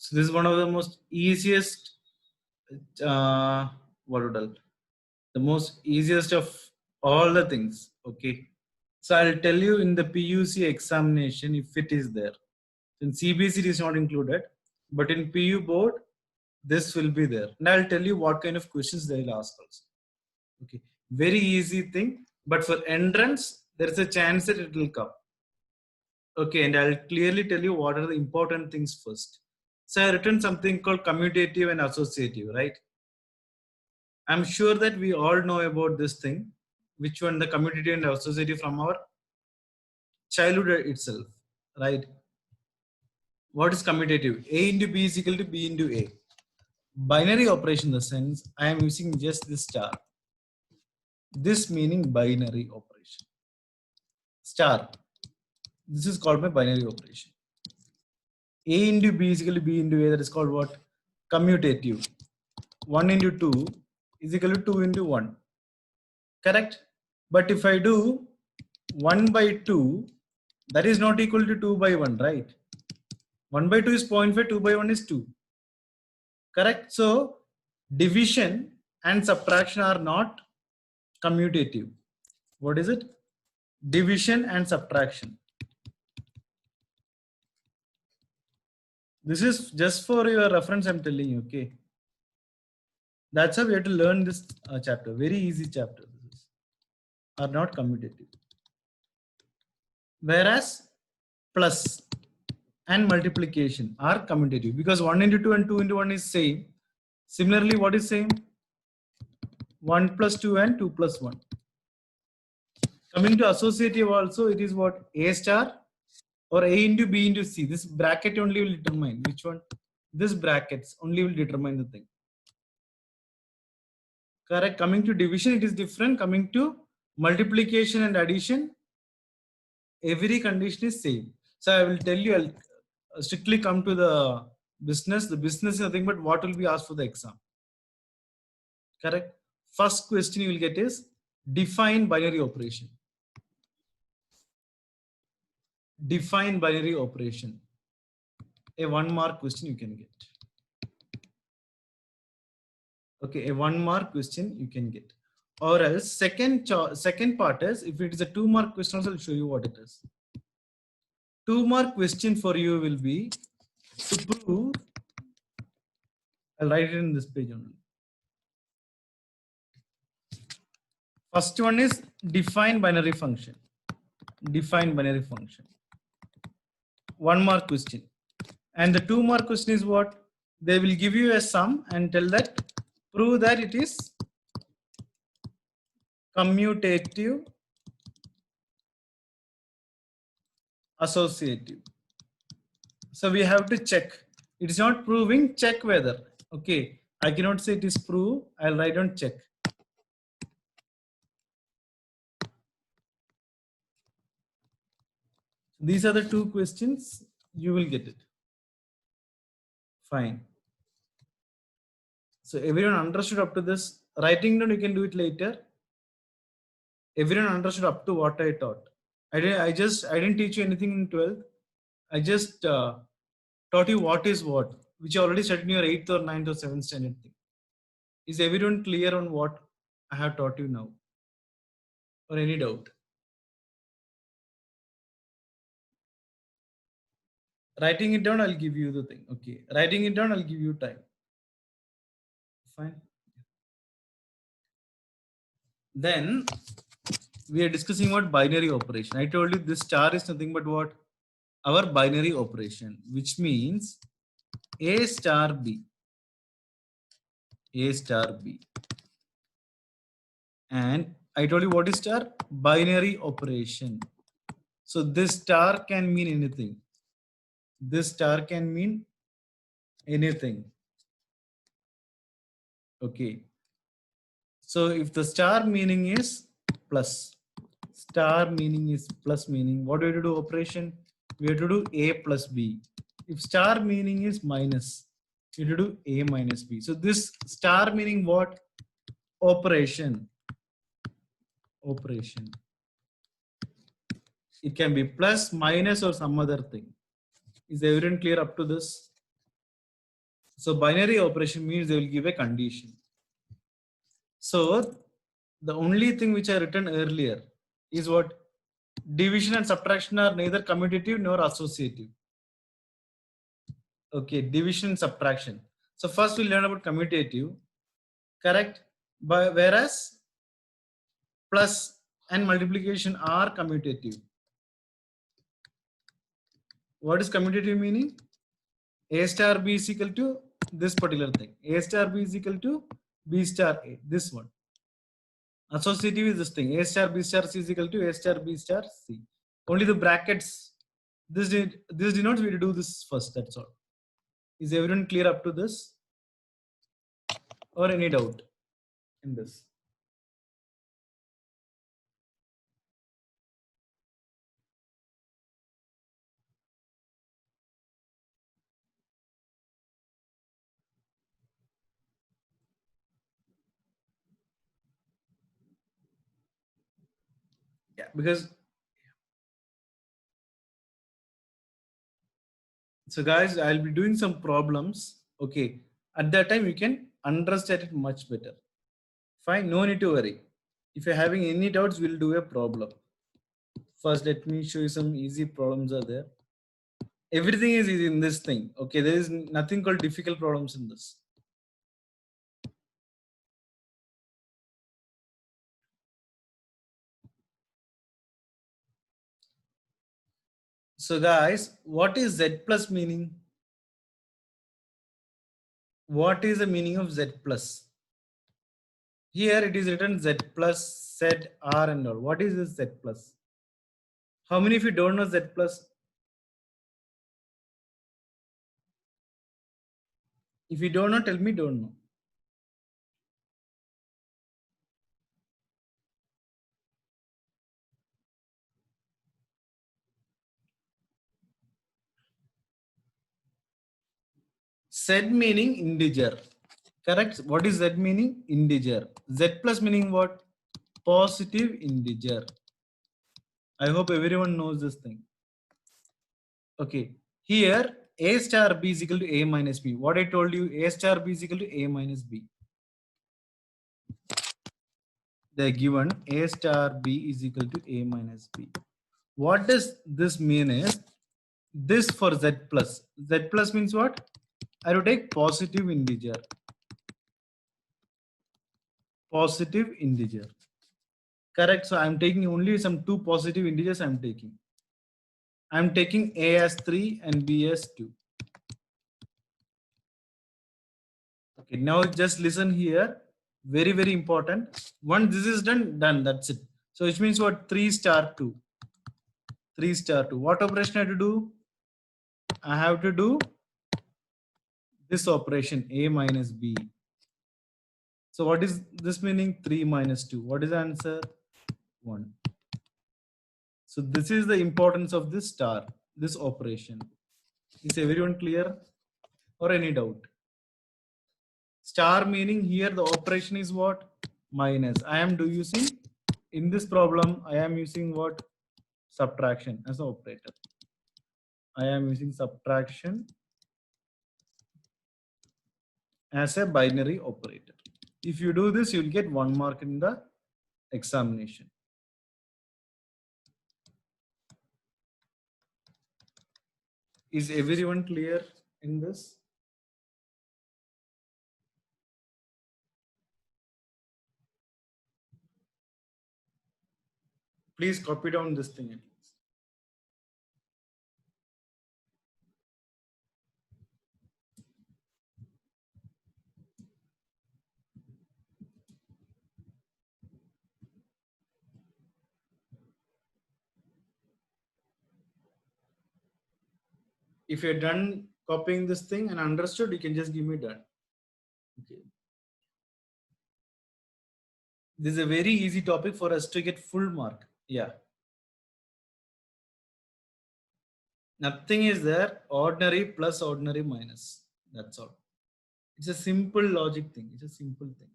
So this is one of the most easiest, what would I, the most easiest of all the things. Okay. So I'll tell you in the PUC examination if it is there. In CBSE it is not included, but in PU board this will be there, and I'll tell you what kind of questions they will ask also. Okay, very easy thing, but for entrance there is a chance that it will come. Okay, and I'll clearly tell you what are the important things first. So I written something called commutative and associative, right? I'm sure that we all know about this thing, which one, the commutative and associative, from our childhood itself, right? What is commutative? A into B is equal to B into A. Binary operation in the sense I am using just this star. This meaning binary operation. Star. This is called my binary operation. A into B is equal to B into A. That is called what? Commutative. 1 into 2 is equal to 2 into 1. Correct? But if I do 1 by 2, that is not equal to 2 by 1, right? 1 by 2 is 0.5, 2 by 1 is 2. Correct? So division and subtraction are not commutative. What is it? Division and subtraction. This is just for your reference, I'm telling you, okay? That's how we have to learn this chapter. Very easy chapter. This are not commutative. Whereas plus and multiplication are commutative, because 1 into 2 and 2 into 1 is same. Similarly, what is same? 1 plus 2 and 2 plus 1. Coming to associative also, it is what? A star or A into B into C. This bracket only will determine which one. This brackets only will determine the thing. Correct. Coming to division, it is different. Coming to multiplication and addition, every condition is same. So I will tell you, I'll strictly come to the business. The business is nothing but what will be asked for the exam. Correct. First question you will get is define binary operation. Define binary operation. A 1 mark question you can get. Okay, a 1 mark question you can get. Or else second part is, if it is a 2 mark question also, I'll show you what it is. 2 mark question for you will be to prove, I'll write it in this page only. First one is define binary function. Define binary function. 1 mark question. And the 2 mark question is what? They will give you a sum and tell that prove that it is commutative, associative. So we have to check. It is not proving, check whether. Okay, I cannot say it is prove. I'll write on check. These are the 2 questions. You will get it. Fine. So everyone understood up to this. Writing down, you can do it later. Everyone understood up to what I taught. I didn't teach you anything in 12th. I just taught you what is what, which you already studied in your 8th or 9th or 7th standard thing. Is everyone clear on what I have taught you now? Or any doubt? Writing it down, I'll give you the thing. Okay. Writing it down, I'll give you time. Fine. Then we are discussing about binary operation. I told you this star is nothing but what? Our binary operation, which means A star B. A star B. And I told you what is star? Binary operation. So this star can mean anything. This star can mean anything. Okay. So if the star meaning is plus, star meaning is plus meaning, what do we have to do operation? We have to do A plus B. If star meaning is minus, we have to do A minus B. So this star meaning what? Operation. Operation. It can be plus, minus, or some other thing. Is everyone clear up to this? So binary operation means they will give a condition. So the only thing which I written earlier is what? Division and subtraction are neither commutative nor associative. Okay, division and subtraction. So first we learn about commutative, correct? But whereas plus and multiplication are commutative. What is commutative meaning? A star B is equal to this particular thing. A star B is equal to B star A. This one. Associative is this thing. A star B star C is equal to A star B star C. Only the brackets. This denotes we do this first. That's all. Is everyone clear up to this? Or any doubt in this? Yeah, because so guys, I'll be doing some problems. Okay, at that time you can understand it much better. Fine, no need to worry. If you're having any doubts, we'll do a problem. First, let me show you some easy problems are there. Everything is easy in this thing. Okay, there is nothing called difficult problems in this. So guys, what is Z plus meaning? What is the meaning of Z plus? Here it is written Z plus, Z, R and all. What is this Z plus? How many of you don't know Z plus? If you don't know, tell me don't know. Z meaning integer. Correct? What is Z meaning? Integer. Z plus meaning what? Positive integer. I hope everyone knows this thing. Okay. Here A star B is equal to A minus B. What I told you, A star B is equal to A minus B. They are given A star B is equal to A minus B. What does this mean is this for Z plus. Z plus means what? I will take positive integer. Positive integer. Correct. So I'm taking only some two positive integers I'm taking. I'm taking A as 3 and B as 2. Okay, now just listen here. Very, very important. Once this is done, that's it. So which means what? 3 star 2. 3 star 2. What operation I have to do? I have to do this operation A minus B. So what is this meaning? 3 minus 2. What is the answer? 1. So this is the importance of this star, this operation. Is everyone clear or any doubt? Star meaning here the operation is what? Minus. I am using in this problem. I am using what? Subtraction as an operator. I am using subtraction as a binary operator. If you do this, you'll get 1 mark in the examination. Is everyone clear in this? Please copy down this thing at least. If you're done copying this thing and understood, you can just give me done. Okay. This is a very easy topic for us to get full mark. Yeah. Nothing is there. Ordinary plus ordinary minus. That's all. It's a simple logic thing. It's a simple thing.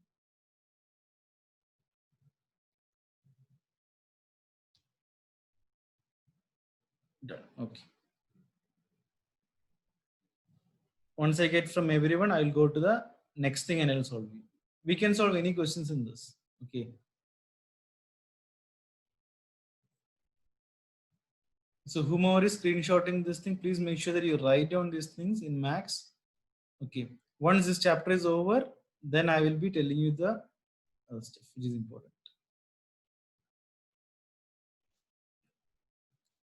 Done. Okay. Once I get from everyone, I'll go to the next thing and I'll solve it. We can solve any questions in this. Okay. So whomever is screenshotting this thing, please make sure that you write down these things in Max. Okay. Once this chapter is over, then I will be telling you the stuff which is important.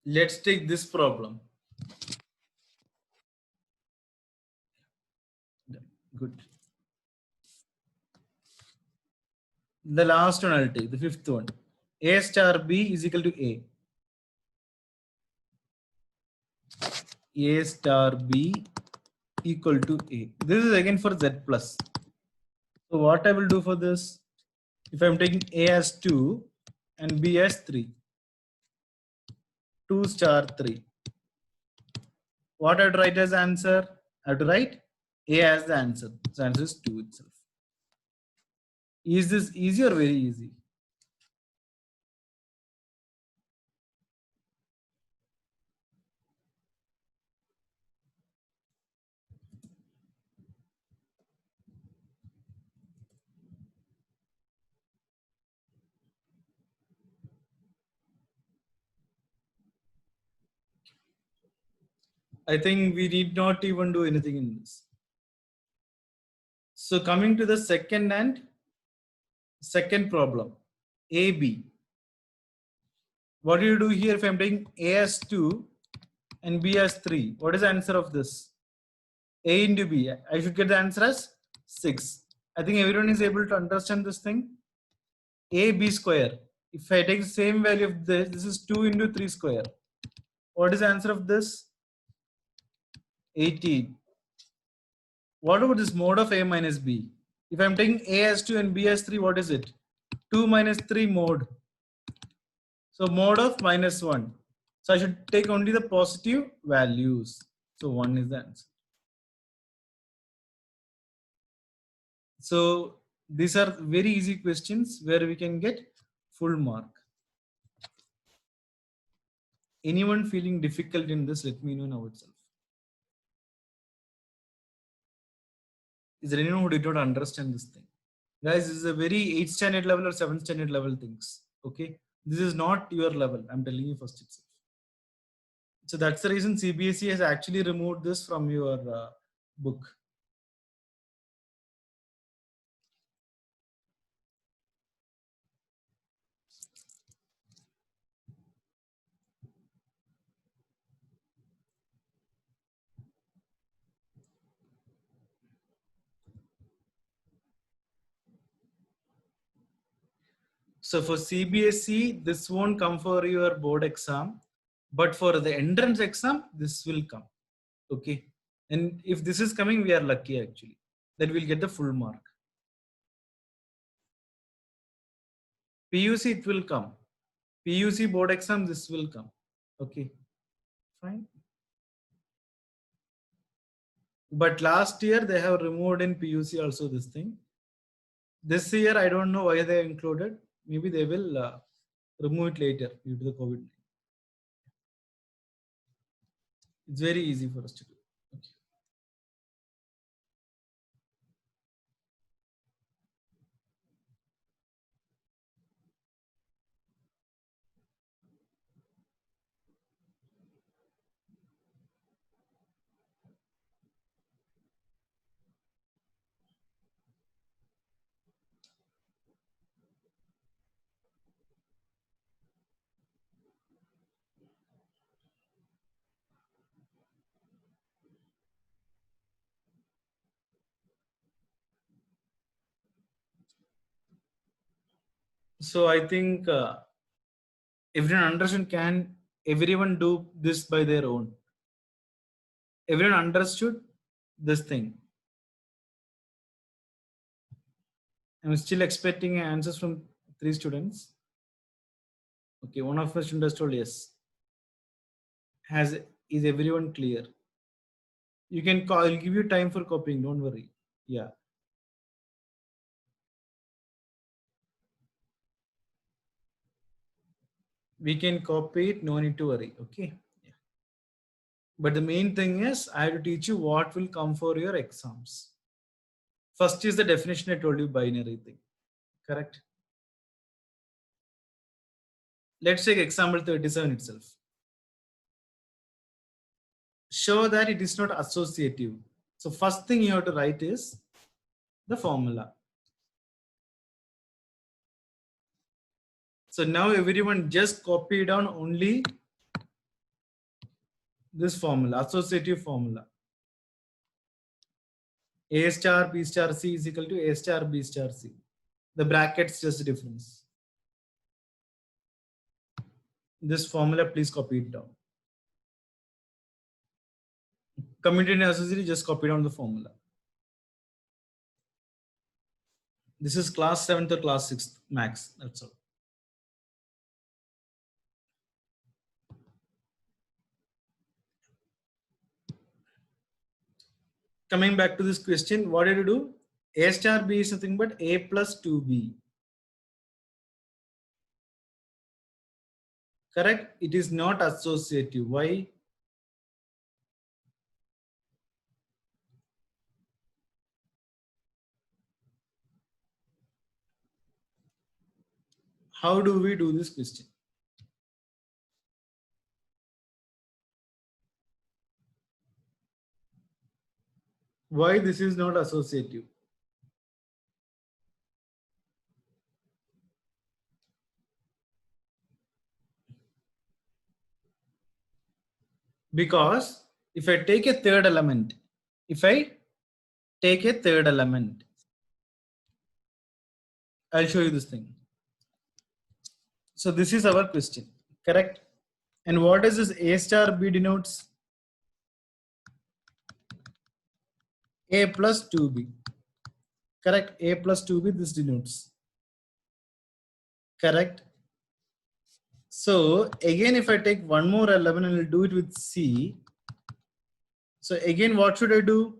Let's take this problem. Good. The last one I'll take, the fifth one. A star B is equal to A. A star B equal to A. This is again for Z plus. So what I will do for this, if I'm taking A as 2 and B as 3, 2 star 3. What I would write as answer? I have to write A as the answer. So answer is 2 itself. Is this easy or very easy? I think we need not even do anything in this. So coming to the second problem, AB. What do you do here if I'm taking A as 2 and B as 3? What is the answer of this? A into B. I should get the answer as 6. I think everyone is able to understand this thing. A B square. If I take the same value of this is 2 into 3 square. What is the answer of this? 18. What about this mode of A minus B? If I'm taking A as 2 and B as 3, what is it? 2 minus 3 mode. So mode of minus 1. So I should take only the positive values. So 1 is the answer. So these are very easy questions where we can get full mark. Anyone feeling difficult in this, let me know now itself. Is there anyone who did not understand this thing? Guys, this is a very 8th standard level or 7th standard level things. Okay. This is not your level. I'm telling you first itself. So that's the reason CBSE has actually removed this from your book. So for CBSE, this won't come for your board exam, but for the entrance exam, this will come. Okay. And if this is coming, we are lucky actually. Then we'll get the full mark. PUC, it will come. PUC board exam, this will come. Okay. Fine. But last year, they have removed in PUC also this thing. This year, I don't know why they included. Maybe they will remove it later due to the COVID. It's very easy for us to do. Okay. So I think everyone understand, can everyone do this by their own? Everyone understood this thing. I'm still expecting answers from 3 students. Okay, one of the students told yes. Is everyone clear? You can call. I'll give you time for copying. Don't worry. Yeah. We can copy it. No need to worry. Okay. Yeah. But the main thing is I have to teach you what will come for your exams. First is the definition I told you, binary thing. Correct? Let's take example 37 itself. Show that it is not associative. So first thing you have to write is the formula. So now everyone just copy down only this formula, associative formula. A star B star C is equal to A star B star C. The brackets just difference. This formula, please copy it down. Community and associative, just copy down the formula. This is class 7th or class 6th max. That's all. Coming back to this question, what did you do? A star B is nothing but A plus 2B. Correct? It is not associative. Why? How do we do this question? Why this is not associative? Because if I take a third element, I'll show you this thing. So this is our question, correct? And what does this A star B denotes? A plus 2B. Correct? A plus 2B this denotes. Correct? So again, if I take one more element and I'll do it with C. So again, what should I do?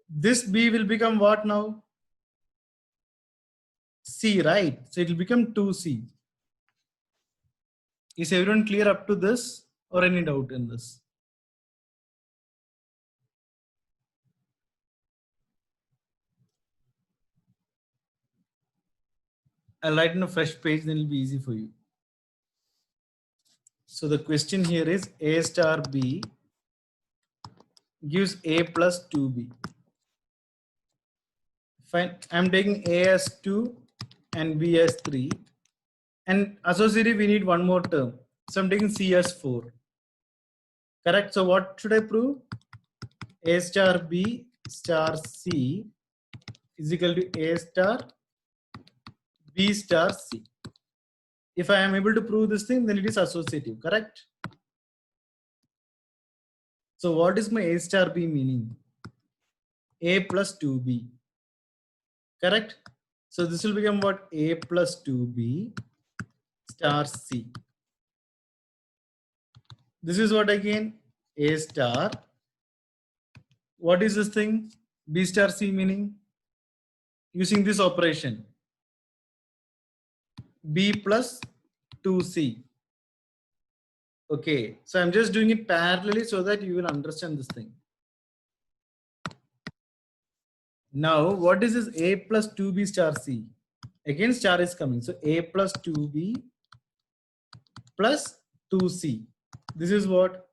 This B will become what now? C, right? So it will become 2C. Is everyone clear up to this or any doubt in this? I'll write in a fresh page, then it'll be easy for you. So the question here is A star B gives A plus 2B. Fine. I'm taking A as 2 and B as 3. And associative, we need one more term. So I'm taking C as 4. Correct? So what should I prove? A star B star C is equal to A star B star C. If I am able to prove this thing, then it is associative, correct? So what is my A star B meaning? A plus 2B, correct? So this will become what? A plus 2B star C. This is what again? A star. What is this thing? B star C meaning? Using this operation. B plus 2C. Okay, so I'm just doing it parallelly so that you will understand this thing. Now, what is this A plus 2B star C? Again, star is coming. So A plus 2B plus 2C. This is what?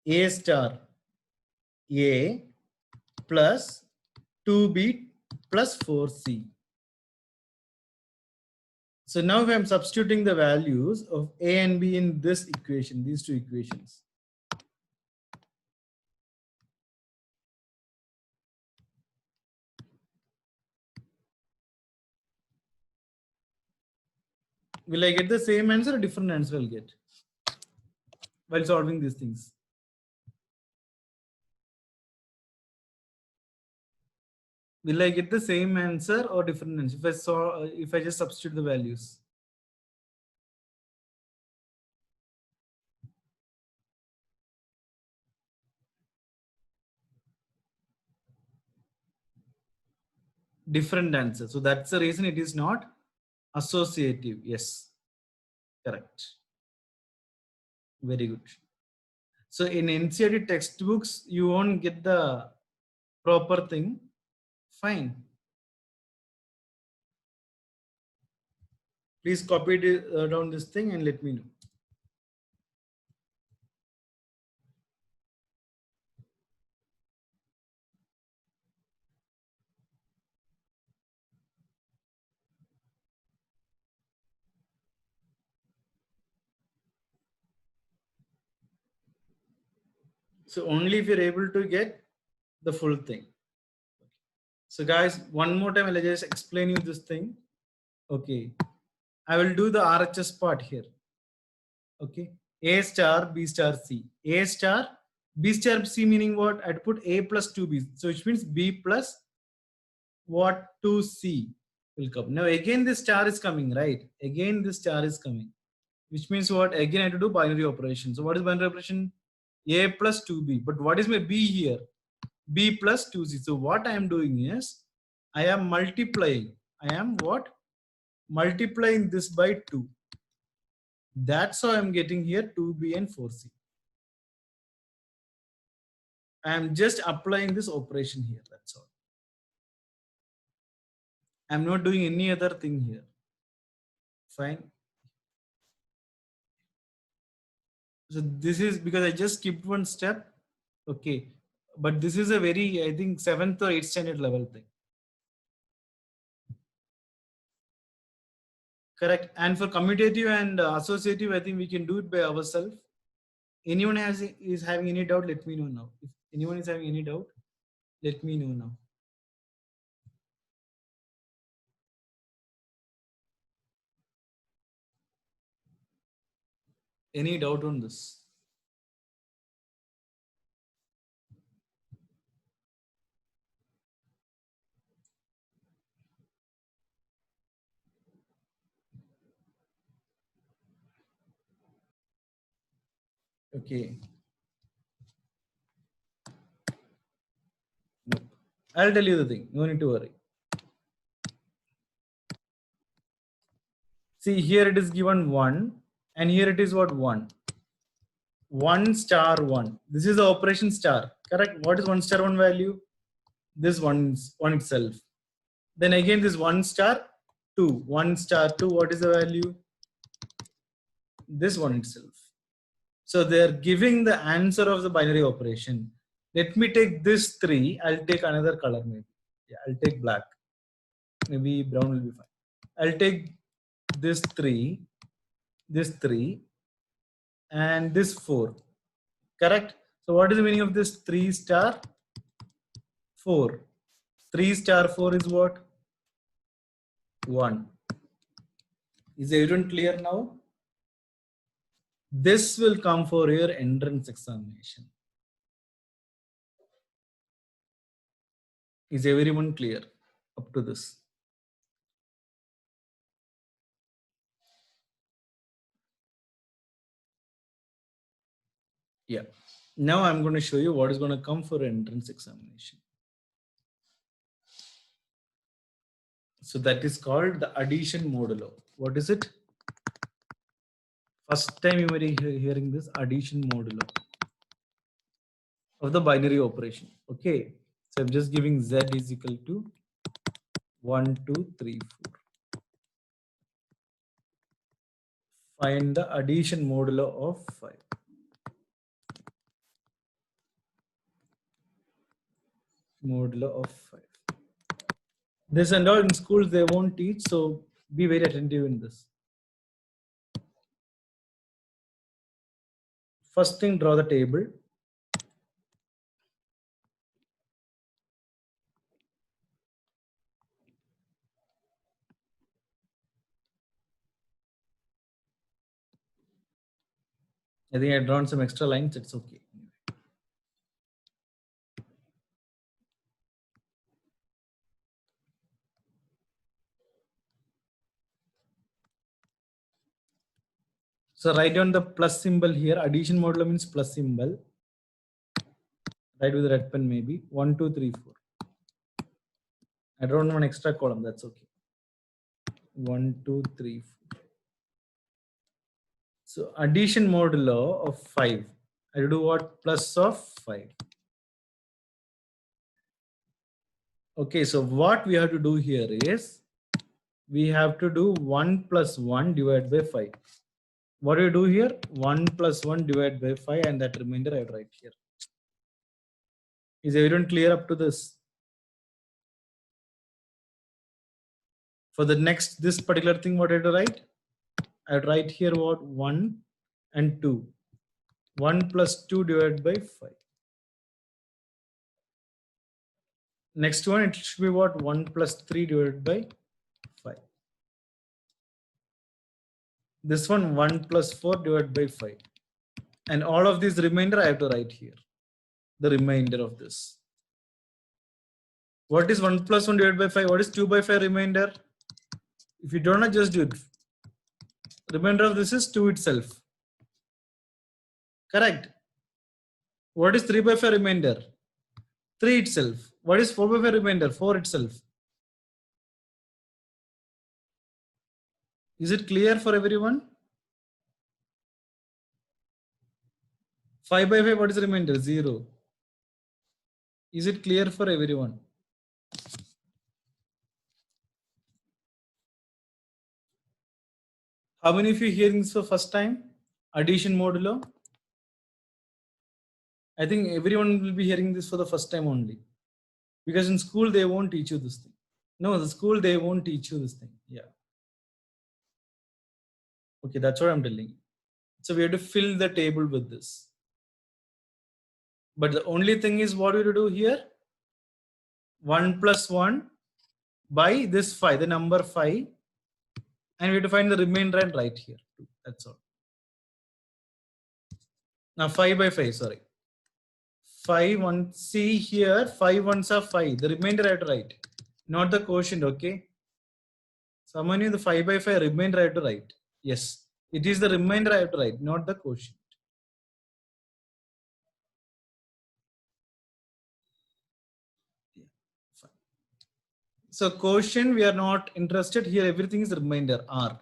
A star A plus 2B plus 4C. So now I'm substituting the values of A and B in this equation, these two equations. Will I get the same answer or different answer I'll get while solving these things? Will I get the same answer or different answer if I just substitute the values? Different answer. So that's the reason it is not associative. Yes, correct. Very good. So in NCERT textbooks, you won't get the proper thing. Fine. Please copy it, down this thing and let me know. So only if you're able to get the full thing. So guys, one more time, I'll just explain you this thing. Okay. I will do the RHS part here. Okay. A star, B star, C. A star, B star, C meaning what? I'd put A plus 2B. So which means B plus what 2C will come. Now again this star is coming, right? Again this star is coming. Which means what? Again I have to do binary operation. So what is binary operation? A plus 2B. But what is my B here? B plus 2C. So what I am doing is, I am multiplying. I am what? Multiplying this by 2. That's how I'm getting here 2B and 4C. I am just applying this operation here. That's all. I'm not doing any other thing here. Fine. So this is because I just skipped one step. Okay. But this is a very, I think, 7th or 8th standard level thing. Correct. And for commutative and associative, I think we can do it by ourselves. Anyone is having any doubt, let me know now. If anyone is having any doubt, let me know now. Any doubt on this? Okay. Nope. I'll tell you the thing. No need to worry. See, here it is given 1, and here it is what? 1. 1 star 1. This is the operation star. Correct? What is 1 star 1 value? This one itself. Then again, this 1 star 2. 1 star 2. What is the value? This one itself. So they are giving the answer of the binary operation. Let me take this 3. I'll take another color maybe. Yeah, I'll take black. Maybe brown will be fine. I'll take this 3, and this 4. Correct? So what is the meaning of this 3 star 4? 3 star 4 is what? 1. Is everyone clear now? This will come for your entrance examination. Is everyone clear up to this? Yeah. Now I'm going to show you what is going to come for entrance examination. So that is called the addition modulo. What is it? First time you may be hearing this addition modulo of the binary operation. Okay. So I'm just giving Z is equal to 1, 2, 3, 4. Find the addition modulo of 5. Modulo of 5. This and all in schools they won't teach, so be very attentive in this. First thing, draw the table. I think I've drawn some extra lines, it's okay. So write down the plus symbol here. Addition modulo means plus symbol. Write with the red pen maybe. 1, 2, 3, 4. I don't want an extra column, that's okay. 1, 2, 3, 4. So addition modulo of 5. I do what? Plus of 5. Okay, so what we have to do here is we have to do 1 plus 1 divided by 5. What do you do here? 1 plus 1 divided by 5, and that remainder I write here. Is everyone clear up to this? For the next, this particular thing, what I have to write? I would write here what? 1 and 2. 1 plus 2 divided by 5. Next one, it should be what? 1 plus 3 divided by 5. This one, 1 plus 4 divided by 5. And all of this remainder I have to write here. The remainder of this. What is 1 plus 1 divided by 5? What is 2 by 5 remainder? If you don't know, just do it. Remainder of this is 2 itself. Correct. What is 3 by 5 remainder? 3 itself. What is 4 by 5 remainder? 4 itself. Is it clear for everyone? 5 by 5, what is the remainder? 0. Is it clear for everyone? How many of you hearing this for first time? Addition modulo? I think everyone will be hearing this for the first time only. Because in school, they won't teach you this thing. No, the school, they won't teach you this thing. Yeah. Okay, that's what I'm telling you. So we have to fill the table with this. But the only thing is what we have to do here? 1 plus 1 by this 5, the number 5. And we have to find the remainder and write here. That's all. Now 5 by 5, sorry. 5, 1, see here, 5 ones are 5. The remainder I have to write, not the quotient, okay? Someone knew the 5 by 5 remainder I have to write. Yes, it is the remainder I have to write, not the quotient. Yeah, fine. So quotient, we are not interested here. Everything is remainder, R.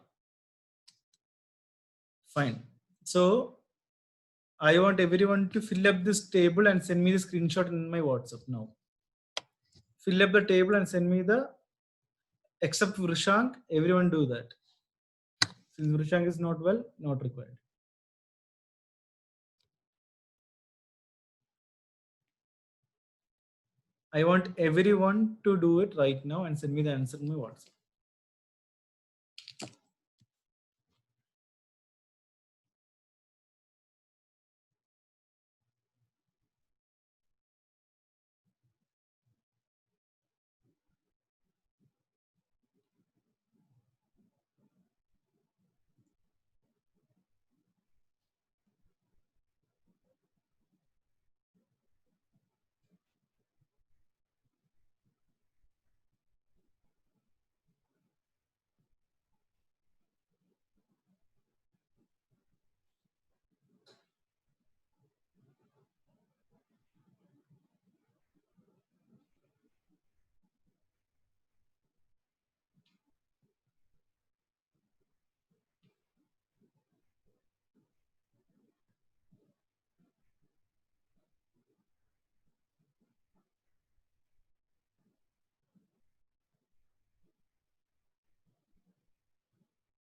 Fine. So I want everyone to fill up this table and send me the screenshot in my WhatsApp now. Fill up the table and send me the, except Vrishank, everyone do that. Since Vrishank is not well, not required. I want everyone to do it right now and send me the answer in my WhatsApp.